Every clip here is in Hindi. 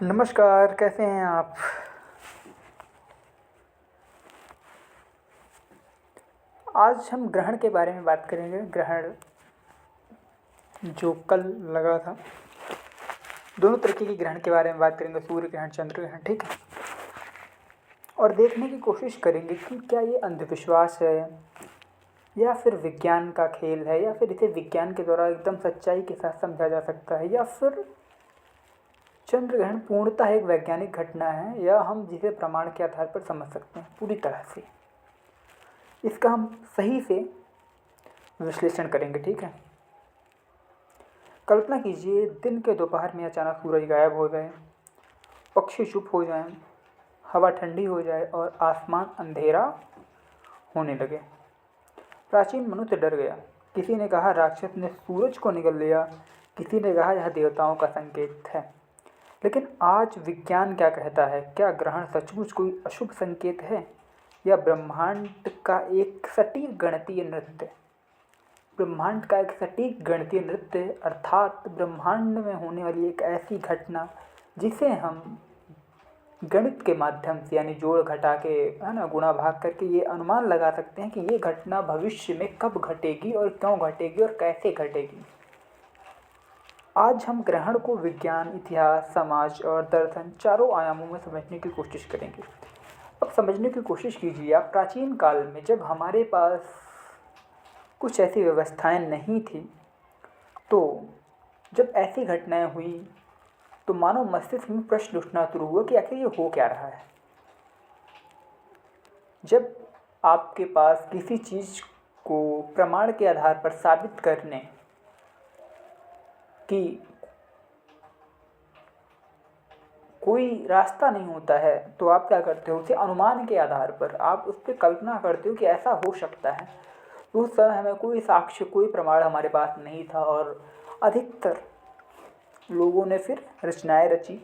नमस्कार, कैसे हैं आप? आज हम ग्रहण के बारे में बात करेंगे। ग्रहण जो कल लगा था, दोनों तरीके के ग्रहण के बारे में बात करेंगे, सूर्य ग्रहण, चंद्र ग्रहण, ठीक है। और देखने की कोशिश करेंगे कि क्या ये अंधविश्वास है या फिर विज्ञान का खेल है, या फिर इसे विज्ञान के द्वारा एकदम सच्चाई के साथ समझा जा सकता है, या फिर चंद्र ग्रहण पूर्णतः एक वैज्ञानिक घटना है, या हम जिसे प्रमाण के आधार पर समझ सकते हैं पूरी तरह से। इसका हम सही से विश्लेषण करेंगे, ठीक है। कल्पना कीजिए, दिन के दोपहर में अचानक सूरज गायब हो जाए, पक्षी चुप हो जाएं, हवा ठंडी हो जाए और आसमान अंधेरा होने लगे। प्राचीन मनुष्य डर गया। किसी ने कहा राक्षस ने सूरज को निगल लिया, किसी ने कहा यह देवताओं का संकेत है। लेकिन आज विज्ञान क्या कहता है? क्या ग्रहण सचमुच कोई अशुभ संकेत है, या ब्रह्मांड का एक सटीक गणितीय नृत्य? ब्रह्मांड का एक सटीक गणितीय नृत्य, अर्थात ब्रह्मांड में होने वाली एक ऐसी घटना जिसे हम गणित के माध्यम से, यानी जोड़ घटा के, है ना, गुणा भाग करके ये अनुमान लगा सकते हैं कि ये घटना भविष्य में कब घटेगी और क्यों घटेगी और कैसे घटेगी। आज हम ग्रहण को विज्ञान, इतिहास, समाज और दर्शन चारों आयामों में समझने की कोशिश करेंगे। अब समझने की कोशिश कीजिए आप, प्राचीन काल में जब हमारे पास कुछ ऐसी व्यवस्थाएं नहीं थी, तो जब ऐसी घटनाएं हुई तो मानव मस्तिष्क में प्रश्न उठना शुरू हुआ कि आखिर ये हो क्या रहा है। जब आपके पास किसी चीज़ को प्रमाण के आधार पर साबित करने की कोई रास्ता नहीं होता है, तो आप क्या करते हो? उसे अनुमान के आधार पर आप उस पर कल्पना करते हो कि ऐसा हो सकता है। उस समय हमें कोई साक्ष्य, कोई प्रमाण हमारे पास नहीं था, और अधिकतर लोगों ने फिर रचनाएं रची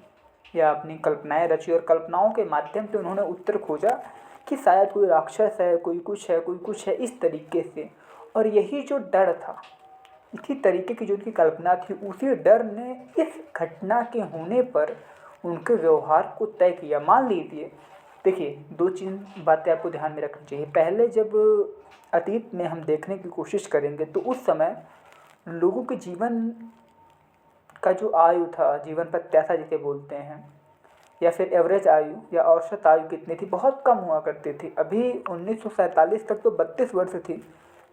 या अपनी कल्पनाएं रची, और कल्पनाओं के माध्यम से उन्होंने उत्तर खोजा कि शायद कोई राक्षस है, कोई कुछ है, कोई कुछ है, इस तरीके से। और यही जो डर था, इसी तरीके की जो उनकी कल्पना थी, उसी डर ने इस घटना के होने पर उनके व्यवहार को तय किया। मान लीजिए, देखिए, दो चीज़ बातें आपको ध्यान में रखनी चाहिए। पहले जब अतीत में हम देखने की कोशिश करेंगे तो उस समय लोगों के जीवन का जो आयु था, जीवन प्रत्याशा जिसे बोलते हैं, या फिर एवरेज आयु या औसत आयु कितनी थी? बहुत कम हुआ करती थी। अभी 1947 तक तो 32 वर्ष थी,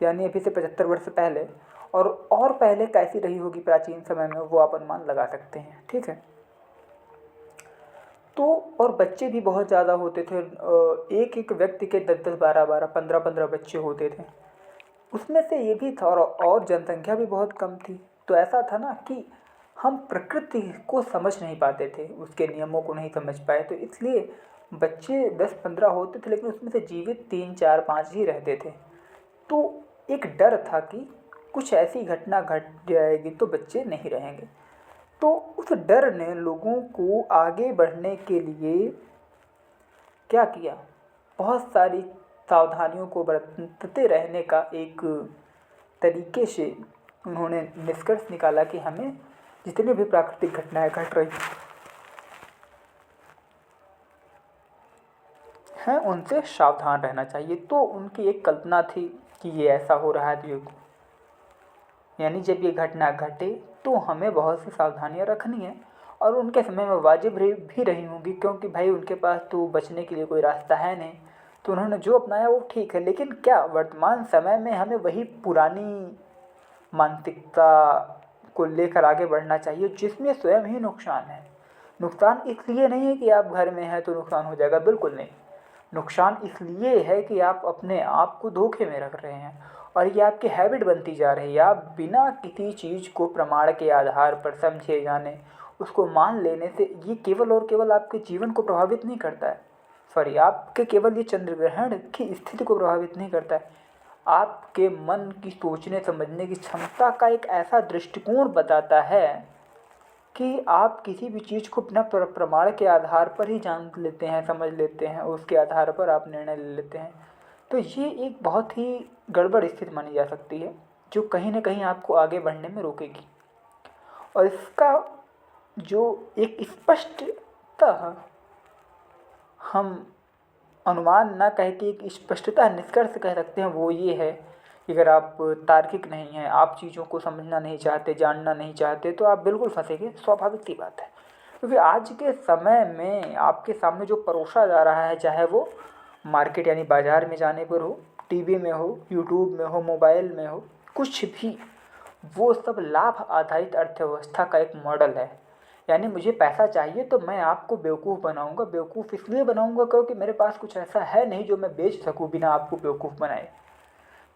यानी अभी से 75 वर्ष पहले। और पहले कैसी रही होगी प्राचीन समय में, वो आप अनुमान लगा सकते हैं, ठीक है। तो और बच्चे भी बहुत ज़्यादा होते थे, एक एक व्यक्ति के 10-10, 12-12, 15-15 बच्चे होते थे। उसमें से ये भी था, और जनसंख्या भी बहुत कम थी। तो ऐसा था ना कि हम प्रकृति को समझ नहीं पाते थे, उसके नियमों को नहीं समझ पाए, तो इसलिए बच्चे 10-15 होते थे, लेकिन उसमें से जीवित 3-4-5 ही रहते थे। तो एक डर था कि कुछ ऐसी घटना घट जाएगी तो बच्चे नहीं रहेंगे। तो उस डर ने लोगों को आगे बढ़ने के लिए क्या किया? बहुत सारी सावधानियों को बरतते रहने का एक तरीके से उन्होंने निष्कर्ष निकाला कि हमें जितनी भी प्राकृतिक घटनाएं घट रही हैं उनसे सावधान रहना चाहिए। तो उनकी एक कल्पना थी कि ये ऐसा हो रहा है, तो यानी जब ये घटना घटे तो हमें बहुत सी सावधानियां रखनी है, और उनके समय में वाजिब भी रही होंगी, क्योंकि भाई उनके पास तो बचने के लिए कोई रास्ता है नहीं। तो उन्होंने जो अपनाया वो ठीक है, लेकिन क्या वर्तमान समय में हमें वही पुरानी मानसिकता को लेकर आगे बढ़ना चाहिए जिसमें स्वयं ही नुकसान है? नुकसान इसलिए नहीं है कि आप घर में हैं तो नुकसान हो जाएगा, बिल्कुल नहीं। नुकसान इसलिए है कि आप अपने आप को धोखे में रख रहे हैं, और ये आपकी हैबिट बनती जा रही है। आप बिना किसी चीज़ को प्रमाण के आधार पर समझे जाने उसको मान लेने से ये केवल और केवल आपके जीवन को प्रभावित नहीं करता है, सॉरी, आपके केवल ये चंद्र ग्रहण की स्थिति को प्रभावित नहीं करता है, आपके मन की सोचने समझने की क्षमता का एक ऐसा दृष्टिकोण बताता है कि आप किसी भी चीज़ को बिना प्रमाण के आधार पर ही जान लेते हैं, समझ लेते हैं, उसके आधार पर आप निर्णय ले लेते हैं। तो ये एक बहुत ही गड़बड़ स्थिति मानी जा सकती है, जो कहीं ना कहीं आपको आगे बढ़ने में रोकेगी। और इसका जो एक स्पष्ट अतः हम अनुमान ना कह के एक स्पष्टतः निष्कर्ष कह सकते हैं, वो ये है कि अगर आप तार्किक नहीं हैं, आप चीज़ों को समझना नहीं चाहते, जानना नहीं चाहते, तो आप बिल्कुल फंसेंगे। स्वाभाविक सी बात है, क्योंकि आज के समय में आपके सामने जो परोसा जा रहा है, चाहे वो मार्केट यानी बाजार में जाने पर हो, टीवी में हो, यूट्यूब में हो, मोबाइल में हो, कुछ भी, वो सब लाभ आधारित अर्थव्यवस्था का एक मॉडल है। यानी मुझे पैसा चाहिए तो मैं आपको बेवकूफ़ बनाऊंगा। बेवकूफ़ इसलिए बनाऊंगा क्योंकि मेरे पास कुछ ऐसा है नहीं जो मैं बेच सकूं बिना आपको बेवकूफ़ बनाए।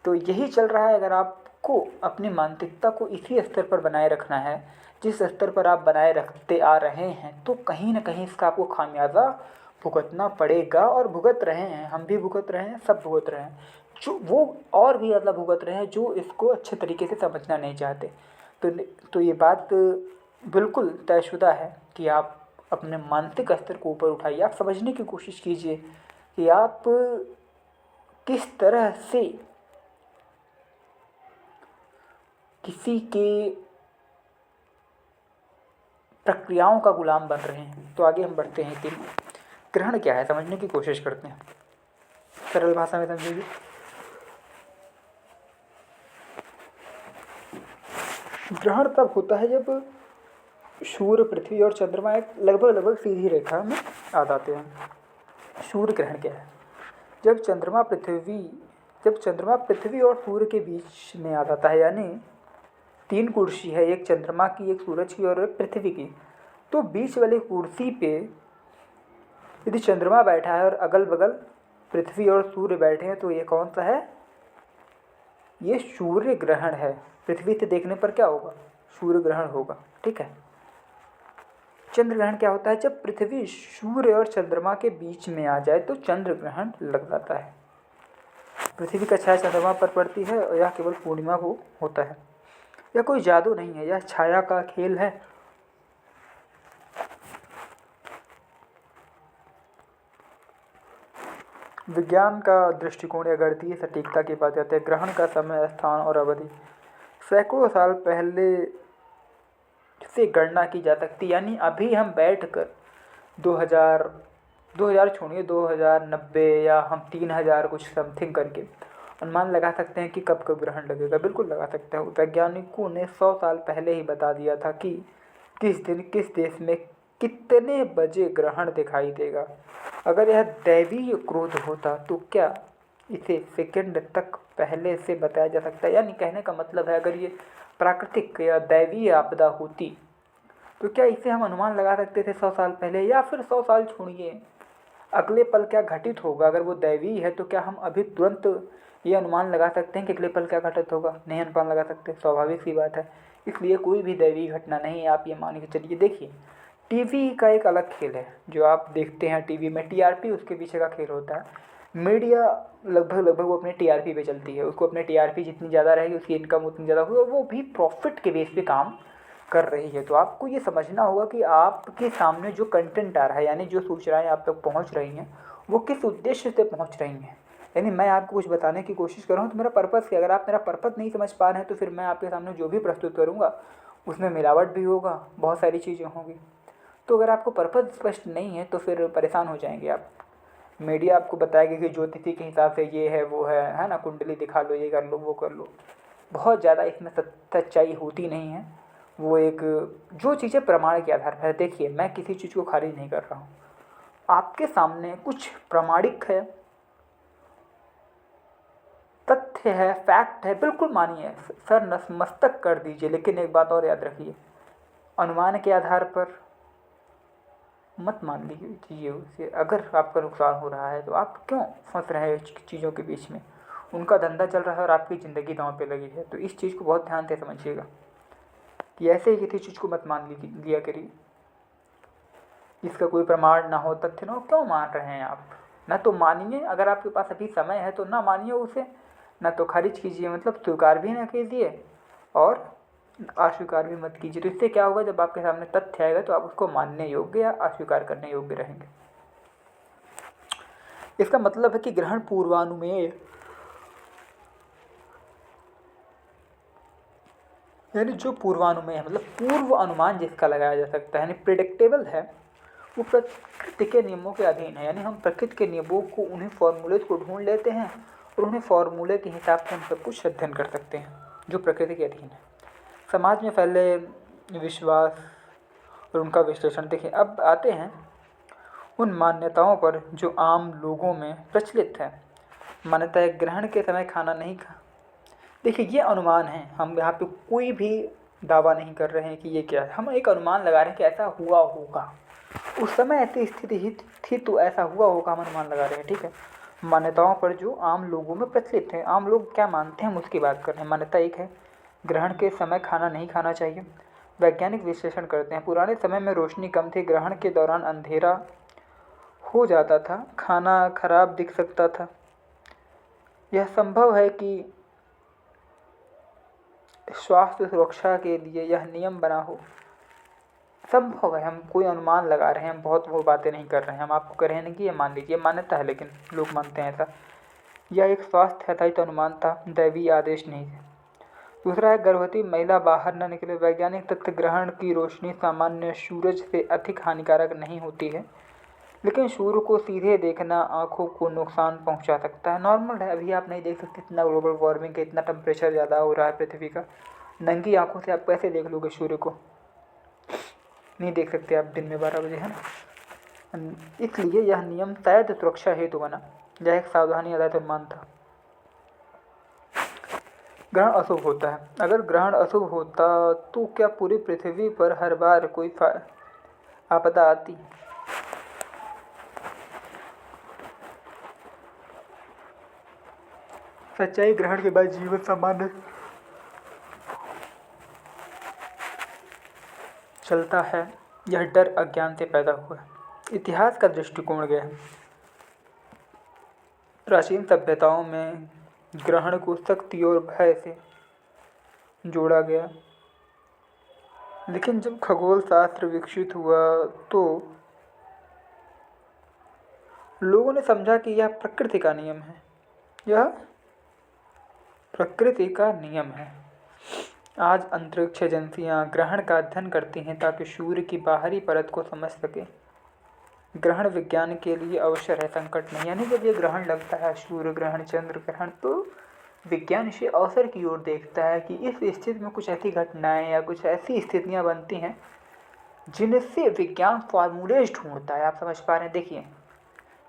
तो यही चल रहा है। अगर आपको अपनी मानसिकता को इसी स्तर पर बनाए रखना है जिस स्तर पर आप बनाए रखते आ रहे हैं, तो कहीं ना कहीं इसका आपको खामियाजा भुगतना पड़ेगा। और भुगत रहे हैं, हम भी भुगत रहे हैं, सब भुगत रहे हैं। जो वो और भी ज़्यादा भुगत रहे हैं जो इसको अच्छे तरीके से समझना नहीं चाहते। तो ये बात बिल्कुल तयशुदा है कि आप अपने मानसिक स्तर को ऊपर उठाइए। आप समझने की कोशिश कीजिए कि आप किस तरह से किसी के प्रक्रियाओं का गुलाम बन रहे हैं। तो आगे हम बढ़ते हैं कि ग्रहण क्या है, समझने की कोशिश करते हैं, सरल भाषा में समझिए। ग्रहण तब होता है जब सूर्य, पृथ्वी और चंद्रमा एक लगभग सीधी रेखा में आ जाते हैं। सूर्य ग्रहण क्या है? जब चंद्रमा पृथ्वी और सूर्य के बीच में आ जाता है, यानी 3 कुर्सी है, एक चंद्रमा की, एक सूरज की और एक पृथ्वी की। तो बीच वाली कुर्सी पे यदि चंद्रमा बैठा है और अगल बगल पृथ्वी और सूर्य बैठे हैं, तो ये कौन सा है? ये सूर्य ग्रहण है। पृथ्वी से देखने पर क्या होगा? सूर्य ग्रहण होगा, ठीक है। चंद्र ग्रहण क्या होता है? जब पृथ्वी सूर्य और चंद्रमा के बीच में आ जाए तो चंद्र ग्रहण लग जाता है। पृथ्वी का छाया चंद्रमा पर पड़ती है और यह केवल पूर्णिमा को होता है। यह कोई जादू नहीं है, यह छाया का खेल है। विज्ञान का दृष्टिकोण या गणितीय सटीकता की बात आती है। ग्रहण का समय, स्थान और अवधि सैकड़ों साल पहले से गणना की जा सकती। यानी अभी हम बैठकर 2000 छोड़िए, 2090 या हम 3000 कुछ समथिंग करके अनुमान लगा सकते हैं कि कब कब ग्रहण लगेगा। बिल्कुल लगा सकते हैं। वैज्ञानिकों ने 100 साल पहले ही बता दिया था कि किस दिन किस देश में कितने बजे ग्रहण दिखाई देगा। अगर यह दैवीय क्रोध होता तो क्या इसे सेकंड तक पहले से बताया जा सकता है? यानी कहने का मतलब है, अगर ये प्राकृतिक या दैवीय आपदा होती तो क्या इसे हम अनुमान लगा सकते थे 100 साल पहले? या फिर 100 साल छोड़िए, अगले पल क्या घटित होगा? अगर वो दैवीय है तो क्या हम अभी तुरंत ये अनुमान लगा सकते हैं कि अगले पल क्या घटित होगा? नहीं अनुमान लगा सकते, स्वाभाविक सी बात है। इसलिए कोई भी दैवीय घटना नहीं है, आप ये मान के चलिए। देखिए, टीवी का एक अलग खेल है जो आप देखते हैं टीवी में, टीआरपी उसके पीछे का खेल होता है। मीडिया लगभग वो अपने टीआरपी पे चलती है। उसको अपने टीआरपी जितनी ज़्यादा रहेगी उसकी इनकम उतनी ज़्यादा होगी, और वो भी प्रॉफिट के बेस पे काम कर रही है। तो आपको ये समझना होगा कि आपके सामने जो कंटेंट आ रहा है, यानी जो सूचनाएं आप तक पहुंच रही हैं, वो किस उद्देश्य से पहुंच रही हैं। यानी मैं आपको कुछ बताने की कोशिश कर रहा हूँ तो मेरा पर्पज़ क्या? अगर आप मेरा पर्पज़ नहीं समझ पा रहे हैं तो फिर मैं आपके सामने जो भी प्रस्तुत करूँगा उसमें मिलावट भी होगा, बहुत सारी चीज़ें होंगी। तो अगर आपको पर्पज़ स्पष्ट नहीं है तो फिर परेशान हो जाएंगे आप। मीडिया आपको बताएगी कि ज्योतिषी के हिसाब से ये है वो है ना, कुंडली दिखा लो, ये कर लो, वो कर लो। बहुत ज़्यादा इसमें सच्चाई होती नहीं है। वो एक जो चीज़ें प्रमाण के आधार पर है। देखिए, मैं किसी चीज़ को खारिज नहीं कर रहा हूँ, आपके सामने कुछ प्रमाणिक है, तथ्य है, फैक्ट है, बिल्कुल मानिए, सर नतमस्तक कर दीजिए। लेकिन एक बात और याद रखिए, अनुमान के आधार पर मत मान लीजिए उसे। अगर आपका नुकसान हो रहा है तो आप क्यों फंस रहे हैं चीज़ों के बीच में? उनका धंधा चल रहा है और आपकी ज़िंदगी दांव पे लगी है। तो इस चीज़ को बहुत ध्यान से समझिएगा कि ऐसे ही किसी चीज़ को मत मान लिया करिए जिसका कोई प्रमाण ना हो, तथ्य ना हो। क्यों मान रहे हैं आप? ना तो मानिए, अगर आपके पास अभी समय है तो ना मानिए उसे, ना तो खारिज कीजिए, मतलब स्वीकार भी ना कीजिए और अस्वीकार भी मत कीजिए। तो इससे क्या होगा, जब आपके सामने तथ्य आएगा तो आप उसको मानने योग्य या अस्वीकार करने योग्य रहेंगे। इसका मतलब है कि ग्रहण पूर्वानुमेय, यानी जो पूर्वानुमेय है, मतलब पूर्व अनुमान जिसका लगाया जा सकता है, यानी प्रिडिक्टेबल है, वो प्रकृति के नियमों के अधीन है। यानी हम प्रकृति के नियमों को, उन्हीं फॉर्मूलेज को ढूंढ लेते हैं और उन्हीं फॉर्मूले के हिसाब से हम सब कुछ अध्ययन कर सकते हैं जो प्रकृति के अधीन है। समाज में फैले विश्वास और उनका विश्लेषण देखिए। अब आते हैं उन मान्यताओं पर जो आम लोगों में प्रचलित है। मान्यता है ग्रहण के समय खाना नहीं खा। देखिए ये अनुमान है, हम यहाँ पे कोई भी दावा नहीं कर रहे हैं कि ये क्या है, हम एक अनुमान लगा रहे हैं कि ऐसा हुआ होगा, उस समय ऐसी स्थिति ही थी तो ऐसा हुआ होगा, हम अनुमान लगा रहे हैं। ठीक है, मान्यताओं पर जो आम लोगों में प्रचलित है, आम लोग क्या मानते हैं हम उसकी बात कर रहे हैं। मान्यता एक है ग्रहण के समय खाना नहीं खाना चाहिए। वैज्ञानिक विश्लेषण करते हैं। पुराने समय में रोशनी कम थी, ग्रहण के दौरान अंधेरा हो जाता था, खाना खराब दिख सकता था। यह संभव है कि स्वास्थ्य सुरक्षा के लिए यह नियम बना हो। संभव है, हम कोई अनुमान लगा रहे हैं, हम बहुत वो बातें नहीं कर रहे हैं, हम आपको कह रहे हैं कि ये मान लीजिए, मान्यता है लेकिन लोग मानते हैं ऐसा। यह एक स्वास्थ्य आधारित अनुमान था, दैवीय आदेश नहीं है। दूसरा है गर्भवती महिला बाहर न निकले। वैज्ञानिक तथ्य ग्रहण की रोशनी सामान्य सूरज से अधिक हानिकारक नहीं होती है, लेकिन सूर्य को सीधे देखना आँखों को नुकसान पहुँचा सकता है। नॉर्मल है, अभी आप नहीं देख सकते, इतना ग्लोबल वार्मिंग है, इतना टेम्परेचर ज़्यादा हो रहा है पृथ्वी का, नंगी आँखों से आप कैसे देख लोगे सूर्य को? नहीं देख सकते आप दिन में 12 बजे, है ना। इसलिए यह नियम शायद सुरक्षा हेतु बना, यह एक सावधानी आधारित अनुमान था। ग्रहण अशुभ होता है। अगर ग्रहण अशुभ होता तो क्या पूरी पृथ्वी पर हर बार कोई आपदा आती? सच्चाई ग्रहण के बाद जीवन सामान्य चलता है। यह डर अज्ञान से पैदा हुआ है। इतिहास का दृष्टिकोण गया है। प्राचीन सभ्यताओं में ग्रहण को शक्ति और भय से जोड़ा गया, लेकिन जब खगोल शास्त्र विकसित हुआ तो लोगों ने समझा कि यह प्रकृति का नियम है, यह प्रकृति का नियम है। आज अंतरिक्ष एजेंसियां ग्रहण का अध्ययन करती हैं ताकि सूर्य की बाहरी परत को समझ सके। ग्रहण विज्ञान के लिए अवसर है, संकट नहीं। यानी जब ये ग्रहण लगता है, सूर्य ग्रहण, चंद्र ग्रहण, तो विज्ञान इसे अवसर की ओर देखता है कि इस स्थिति में कुछ ऐसी घटनाएं या कुछ ऐसी स्थितियां बनती हैं जिनसे विज्ञान फॉर्मूलेज ढूंढता है। आप समझ पा रहे हैं? देखिए,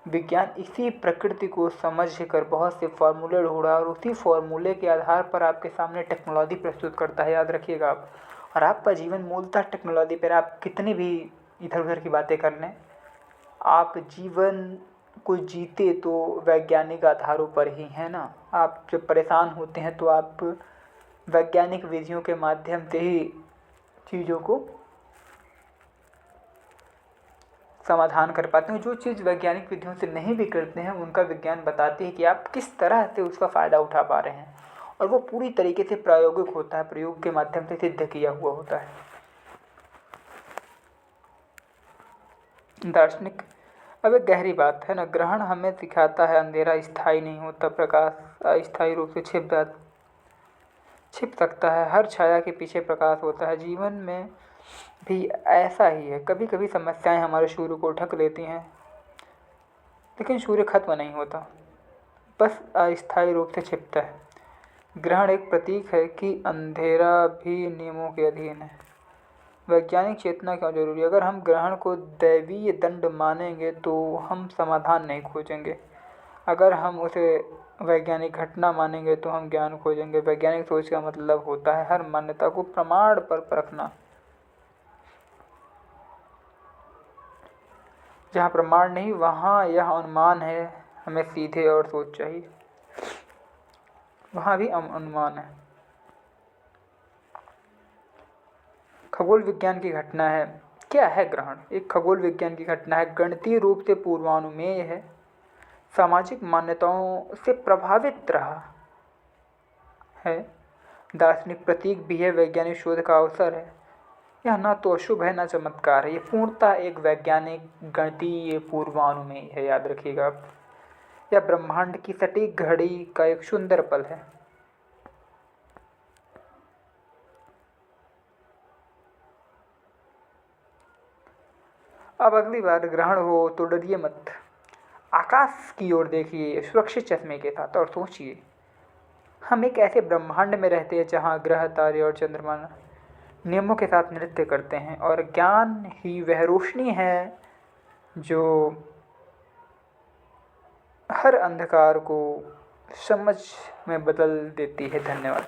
विज्ञान इसी प्रकृति को समझ कर बहुत से फॉर्मूले ढूंढा और उसी फॉर्मूले के आधार पर आपके सामने टेक्नोलॉजी प्रस्तुत करता है, याद रखिएगा आप। और आपका जीवन मूलतः टेक्नोलॉजी पर, आप कितनी भी इधर उधर की बातें कर लें, आप जीवन को जीते तो वैज्ञानिक आधारों पर ही, है ना। आप जब परेशान होते हैं तो आप वैज्ञानिक विधियों के माध्यम से ही चीज़ों को समाधान कर पाते हैं। जो चीज़ वैज्ञानिक विधियों से नहीं भी करते हैं, उनका विज्ञान बताती है कि आप किस तरह से उसका फ़ायदा उठा पा रहे हैं, और वो पूरी तरीके से प्रायोगिक होता है, प्रयोग के माध्यम से सिद्ध किया हुआ होता है। दार्शनिक, अब एक गहरी बात है ना, ग्रहण हमें सिखाता है अंधेरा स्थायी नहीं होता, प्रकाश अस्थायी रूप से छिप सकता है, हर छाया के पीछे प्रकाश होता है। जीवन में भी ऐसा ही है, कभी कभी समस्याएं हमारे सूर्य को ढक लेती हैं, लेकिन सूर्य खत्म नहीं होता, बस अस्थायी रूप से छिपता है। ग्रहण एक प्रतीक है कि अंधेरा भी नियमों के अधीन है। वैज्ञानिक चेतना क्यों जरूरी है? अगर हम ग्रहण को दैवीय दंड मानेंगे तो हम समाधान नहीं खोजेंगे। अगर हम उसे वैज्ञानिक घटना मानेंगे तो हम ज्ञान खोजेंगे। वैज्ञानिक सोच का मतलब होता है हर मान्यता को प्रमाण पर परखना। जहाँ प्रमाण नहीं वहाँ यह अनुमान है, हमें सीधे और सोच चाहिए, वहाँ भी अनुमान है। खगोल विज्ञान की घटना है। क्या है ग्रहण? एक खगोल विज्ञान की घटना है, गणितीय रूप से पूर्वानुमेय है, सामाजिक मान्यताओं से प्रभावित रहा है, दार्शनिक प्रतीक भी है, वैज्ञानिक शोध का अवसर है। यह ना तो अशुभ है ना चमत्कार है, ये पूर्णतः एक वैज्ञानिक गणितीय पूर्वानुमेय है, याद रखिएगा आप। यह ब्रह्मांड की सटीक घड़ी का एक सुंदर पल है। अब अगली बार ग्रहण हो तो डरिए मत, आकाश की ओर देखिए सुरक्षित चश्मे के साथ और सोचिए, हम एक ऐसे ब्रह्मांड में रहते हैं जहाँ ग्रह, तारे और चंद्रमा नियमों के साथ नृत्य करते हैं, और ज्ञान ही वह रोशनी है जो हर अंधकार को समझ में बदल देती है। धन्यवाद।